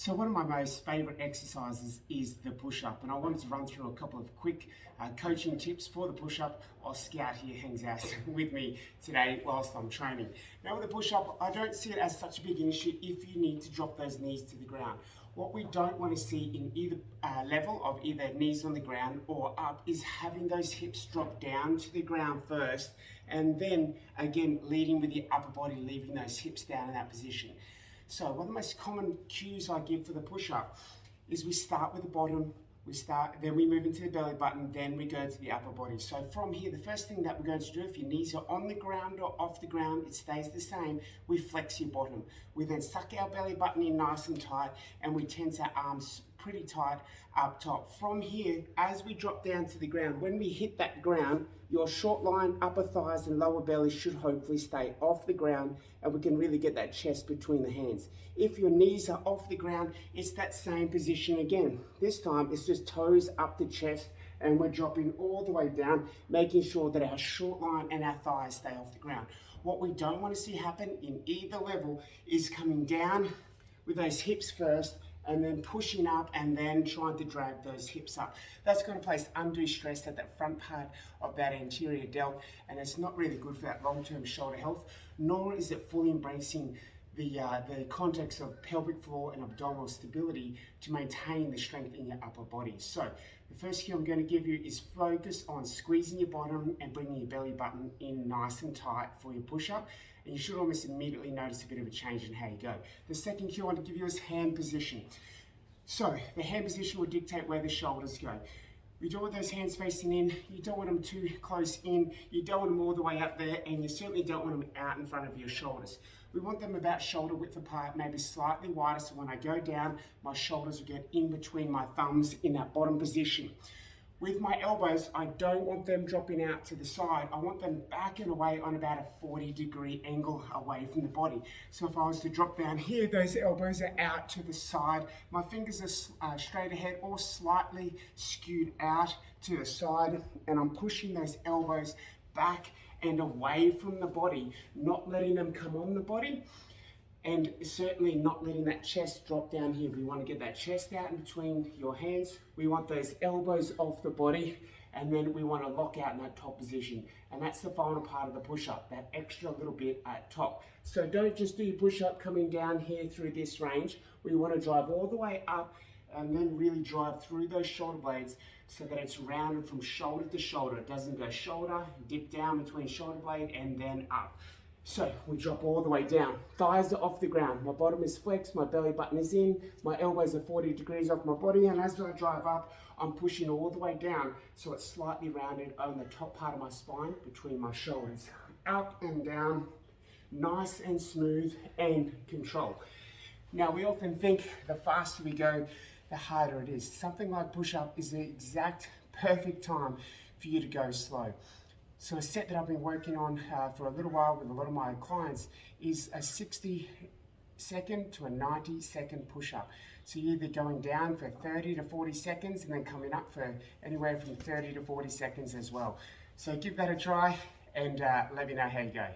So one of my most favourite exercises is the push-up, and I wanted to run through a couple of quick coaching tips for the push-up while Scout here hangs out with me today whilst I'm training. Now with the push-up, I don't see it as such a big issue if you need to drop those knees to the ground. What we don't want to see in either level of either knees on the ground or up is having those hips drop down to the ground first, and then again leading with your upper body, leaving those hips down in that position. So one of the most common cues I give for the push-up is we start with the bottom, then we move into the belly button, then we go to the upper body. So from here, the first thing that we're going to do, if your knees are on the ground or off the ground, it stays the same, we flex your bottom. We then suck our belly button in nice and tight, and we tense our arms pretty tight up top. From here, as we drop down to the ground, when we hit that ground, your short line, upper thighs and lower belly should hopefully stay off the ground, and we can really get that chest between the hands. If your knees are off the ground, it's that same position again. This time it's just toes up the chest, and we're dropping all the way down, making sure that our short line and our thighs stay off the ground. What we don't want to see happen in either level is coming down with those hips first, and then pushing up and then trying to drag those hips up. That's going to place undue stress at that front part of that anterior delt, and it's not really good for that long-term shoulder health, nor is it fully embracing the context of pelvic floor and abdominal stability to maintain the strength in your upper body. So the first cue I'm going to give you is focus on squeezing your bottom and bringing your belly button in nice and tight for your push-up, and you should almost immediately notice a bit of a change in how you go. The second cue I want to give you is hand position. So the hand position will dictate where the shoulders go. You don't want those hands facing in, you don't want them too close in, you don't want them all the way up there, and you certainly don't want them out in front of your shoulders. We want them about shoulder width apart, maybe slightly wider, so when I go down, my shoulders will get in between my thumbs in that bottom position. With my elbows, I don't want them dropping out to the side. I want them back and away on about a 40-degree angle away from the body. So if I was to drop down here, those elbows are out to the side. My fingers are straight ahead or slightly skewed out to the side, and I'm pushing those elbows back and away from the body, not letting them come on the body, and certainly not letting that chest drop down here. We want to get that chest out in between your hands. We want those elbows off the body, and then we want to lock out in that top position. And that's the final part of the push-up, that extra little bit at top. So don't just do your push-up coming down here through this range. We want to drive all the way up and then really drive through those shoulder blades so that it's rounded from shoulder to shoulder. It doesn't go shoulder, dip down between shoulder blade, and then up. So we drop all the way down. Thighs are off the ground. My bottom is flexed, my belly button is in, my elbows are 40 degrees off my body, and as I drive up, I'm pushing all the way down so it's slightly rounded on the top part of my spine between my shoulders. Up and down, nice and smooth and control. Now we often think the faster we go, the harder it is. Something like push-up is the exact perfect time for you to go slow. So a set that I've been working on for a little while with a lot of my clients is a 60-second to a 90-second push-up. So you're either going down for 30 to 40 seconds and then coming up for anywhere from 30 to 40 seconds as well. So give that a try and let me know how you go.